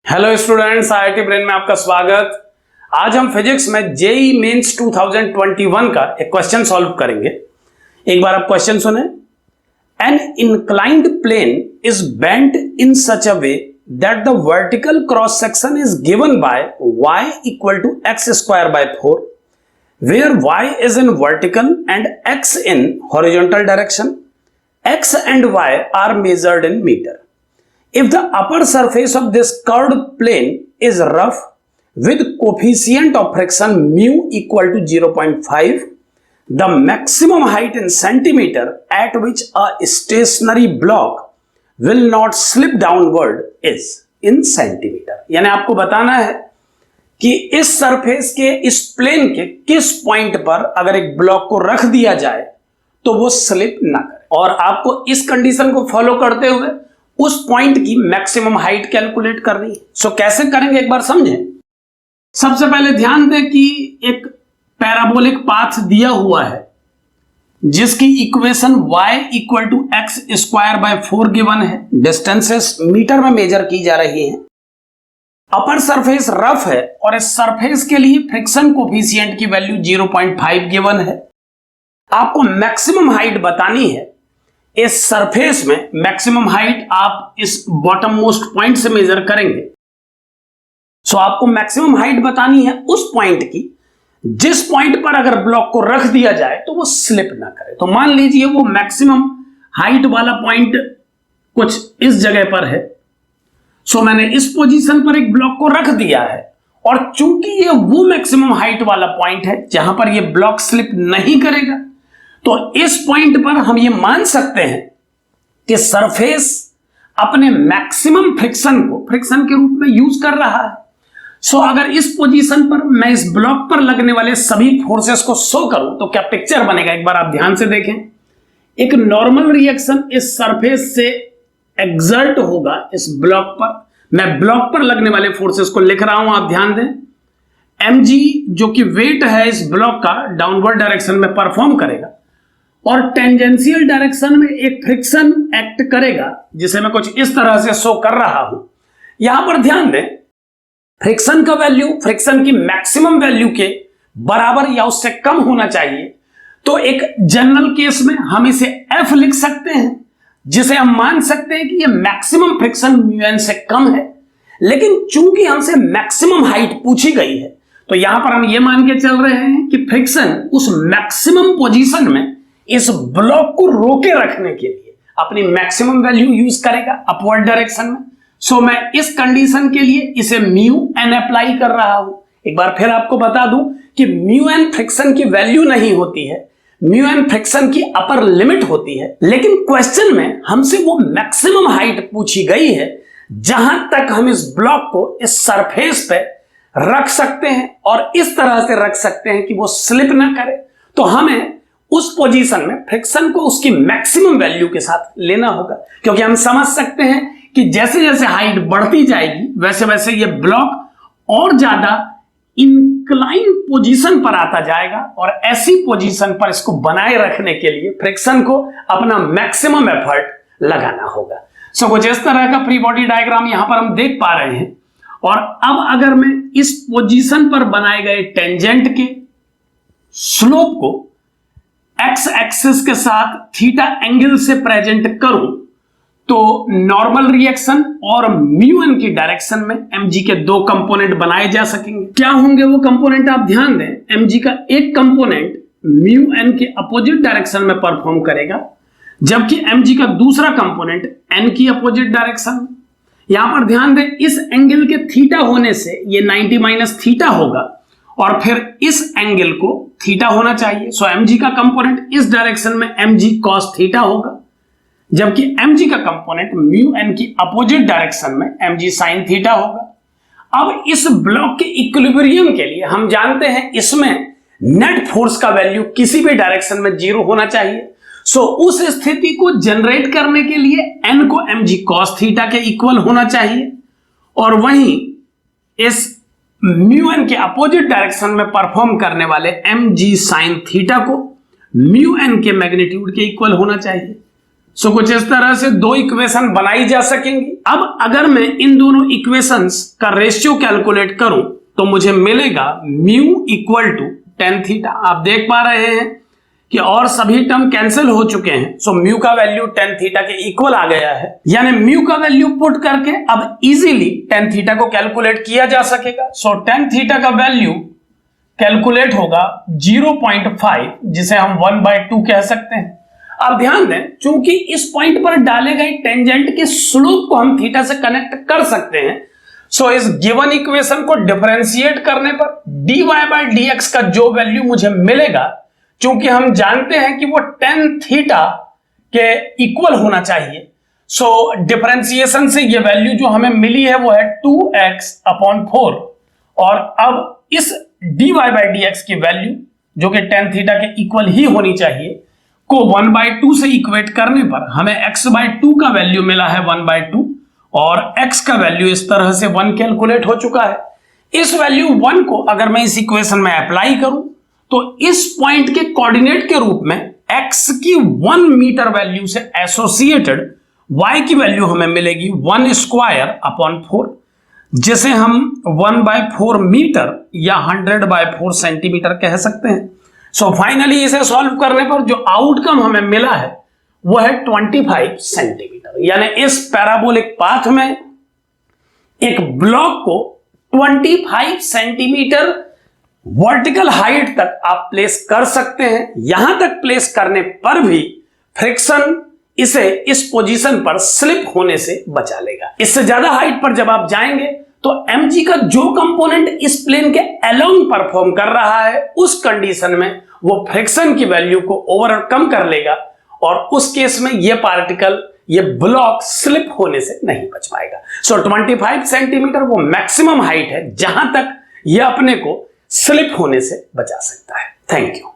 Hello students, IIT brain में आपका स्वागत। आज हम फिजिक्स में जेईई मेंस 2021 का एक क्वेश्चन सॉल्व करेंगे। एक बार आप क्वेश्चन सुने। An inclined plane is bent in such a way that the vertical cross section is given by y equal to x square by 4 where y is in vertical and x in horizontal direction. x and y are measured in meter. If the upper surface of this curved plane is rough with coefficient of friction mu equal to 0.5, the maximum height in centimeter at which a stationary block will not slip downward is in centimeter. यानी आपको बताना है कि इस surface के इस plane के किस पॉइंट पर अगर एक ब्लॉक को रख दिया जाए तो वो स्लिप ना करे, और आपको इस कंडीशन को फॉलो करते हुए उस पॉइंट की मैक्सिमम हाइट कैलकुलेट करनी है। सो कैसे करेंगे एक बार समझें। सबसे पहले ध्यान दें कि एक पैराबोलिक पाथ दिया हुआ है जिसकी equation y equal to x square by 4 given है। डिस्टेंसेस मीटर में मेजर की जा रही हैं। अपर सरफेस रफ है और इस सरफेस के लिए फ्रिक्शन कोफिशिएंट की वैल्यू 0.5 गिवन है। आपको मैक्सिमम हाइट बतानी है। इस सरफेस में मैक्सिमम हाइट आप इस बॉटम मोस्ट पॉइंट से मेजर करेंगे। सो आपको मैक्सिमम हाइट बतानी है उस पॉइंट की जिस पॉइंट पर अगर ब्लॉक को रख दिया जाए तो वो स्लिप ना करे। तो मान लीजिए वो मैक्सिमम हाइट वाला पॉइंट कुछ इस जगह पर है। सो मैंने इस पोजीशन पर एक ब्लॉक को रख दिया है, और चूंकि ये वो मैक्सिमम हाइट वाला पॉइंट है जहां पर ये ब्लॉक स्लिप नहीं करेगा, तो इस पॉइंट पर हम ये मान सकते हैं कि सरफेस अपने मैक्सिमम फ्रिक्शन को फ्रिक्शन के रूप में यूज कर रहा है। सो अगर इस पोजीशन पर मैं इस ब्लॉक पर लगने वाले सभी फोर्सेस को शो करूं तो क्या पिक्चर बनेगा, एक बार आप ध्यान से देखें। एक नॉर्मल रिएक्शन इस सरफेस से एक्सर्ट होगा इस ब्लॉक पर। मैं ब्लॉक पर लगने वाले फोर्सेस को लिख रहा हूं, आप ध्यान दें। mg जो कि वेट है इस ब्लॉक का, डाउनवर्ड डायरेक्शन में परफॉर्म करेगा और टेंजेंशियल डायरेक्शन में एक फ्रिक्शन एक्ट करेगा जिसे मैं कुछ इस तरह से शो कर रहा हूं। यहां पर ध्यान दें, फ्रिक्शन का वैल्यू फ्रिक्शन की मैक्सिमम वैल्यू के बराबर या उससे कम होना चाहिए। तो एक जनरल केस में हम इसे F लिख सकते हैं, जिसे हम मान सकते हैं कि यह मैक्सिमम फ्रिक्शन म्यू से कम है। लेकिन चूंकि हमसे मैक्सिमम हाइट पूछी गई है तो यहां पर हम यह मान के चल रहे हैं कि फ्रिक्शन उस मैक्सिमम पोजीशन में इस ब्लॉक को रोके रखने के लिए अपनी मैक्सिमम वैल्यू यूज करेगा अपवर्ड डायरेक्शन में। सो मैं इस कंडीशन के लिए इसे म्यू एन अप्लाई कर रहा हूं। एक बार फिर आपको बता दूं कि म्यू एन फ्रिक्शन की वैल्यू नहीं होती है, म्यू एन फ्रिक्शन की अपर लिमिट होती है। लेकिन क्वेश्चन में हमसे वो मैक्सिमम हाइट पूछी गई है जहां तक हम इस ब्लॉक को इस सरफेस पे रख सकते हैं और इस तरह से रख सकते हैं कि वो स्लिप ना करे। तो हमें उस पोजीशन में फ्रिक्शन को उसकी मैक्सिमम वैल्यू के साथ लेना होगा, क्योंकि हम समझ सकते हैं कि जैसे जैसे हाइट बढ़ती जाएगी वैसे वैसे ये ब्लॉक और ज्यादा इंक्लाइन पोजीशन पर आता जाएगा, और ऐसी पोजीशन पर इसको बनाए रखने के लिए फ्रिक्शन को अपना मैक्सिमम एफर्ट लगाना होगा। सो कुछ इस तरह का फ्री बॉडी डायग्राम यहां पर हम देख पा रहे हैं। और अब अगर मैं इस पोजीशन पर बनाए गए टेंजेंट के स्लोप को एक्स एक्सिस के साथ थीटा एंगल से प्रेजेंट करूं तो नॉर्मल रिएक्शन और म्यू एन की डायरेक्शन में mg के दो कंपोनेंट बनाए जा सकेंगे। क्या होंगे वो कंपोनेंट, आप ध्यान दें। mg का एक कंपोनेंट म्यू एन के अपोजिट डायरेक्शन में परफॉर्म करेगा, जबकि mg का दूसरा कंपोनेंट n की अपोजिट डायरेक्शन में। यहां पर ध्यान दें, इस एंगल के थीटा होने से ये 90 माइनस थीटा होगा और फिर इस एंगल को थीटा होना चाहिए। सो mg का कंपोनेंट इस डायरेक्शन में mg cos थीटा होगा, जबकि mg का कंपोनेंट म्यू n की अपोजिट डायरेक्शन में mg sin थीटा होगा। अब इस ब्लॉक के इक्विलिब्रियम के लिए हम जानते हैं इसमें नेट फोर्स का वैल्यू किसी भी डायरेक्शन में 0 होना चाहिए। सो उस स्थिति को जनरेट करने के लिए n को mg cos थीटा के इक्वल होना चाहिए, और वहीं इस म्यू एन के अपोजिट डायरेक्शन में परफॉर्म करने वाले mg sin थीटा को म्यू एन के मैग्नीट्यूड के इक्वल होना चाहिए। सो कुछ इस तरह से दो इक्वेशन बनाई जा सकेंगी। अब अगर मैं इन दोनों इक्वेशंस का रेशियो कैलकुलेट करूं तो मुझे मिलेगा mu equal to ten theta. आप देख पा रहे हैं कि और सभी टर्म कैंसिल हो चुके हैं, सो म्यू का वैल्यू टेन थीटा के इक्वल आ गया है, यानी म्यू का वैल्यू पुट करके अब इजीली टेन थीटा को कैलकुलेट किया जा सकेगा। सो टेन थीटा का वैल्यू कैलकुलेट होगा 0.5, जिसे हम 1/2 कह सकते हैं। अब ध्यान दें, चूंकि इस पॉइंट पर डाले गए टेंजेंट के स्लोप को हम थीटा से कनेक्ट कर सकते हैं, सो इस गिवन इक्वेशन को डिफरेंशिएट करने पर dy बाय dx का जो वैल्यू मुझे मिलेगा, चूंकि हम जानते हैं कि वो tan थीटा के इक्वल होना चाहिए, सो डिफरेंशिएशन से ये वैल्यू जो हमें मिली है वो है 2x/4, और अब इस dy बाय dx की वैल्यू जो कि tan थीटा के इक्वल ही होनी चाहिए को 1/2 से इक्वेट करने पर हमें x/2 का वैल्यू मिला है 1/2, और x का वैल्यू इस तरह से 1 कैलकुलेट हो चुका है। इस वैल्यू 1 को अगर मैं इस इक्वेशन में अप्लाई करूं तो इस पॉइंट के कोऑर्डिनेट के रूप में x की 1 मीटर वैल्यू से एसोसिएटेड y की वैल्यू हमें मिलेगी 1/4, जिसे हम 1/4 मीटर या 100/4 सेंटीमीटर कह सकते हैं। सो फाइनली इसे सॉल्व करने पर जो आउटकम हमें मिला है वो है 25 सेंटीमीटर, यानी इस पैराबोलिक पाथ में एक ब्लॉक को 25 सेंटीमीटर वर्टिकल हाइट तक आप प्लेस कर सकते हैं। यहां तक प्लेस करने पर भी फ्रिक्शन इसे इस पोजीशन पर स्लिप होने से बचा लेगा। इससे ज्यादा हाइट पर जब आप जाएंगे तो mg का जो कंपोनेंट इस प्लेन के अलोंग परफॉर्म कर रहा है, उस कंडीशन में वो फ्रिक्शन की वैल्यू को ओवरकम कर लेगा, और उस केस में ये पार्टिकल, ये ब्लॉक स्लिप होने से नहीं बच पाएगा। सो 25 सेंटीमीटर वो मैक्सिमम हाइट है जहां तक ये अपने को स्लिप होने से बचा सकता है। Thank you.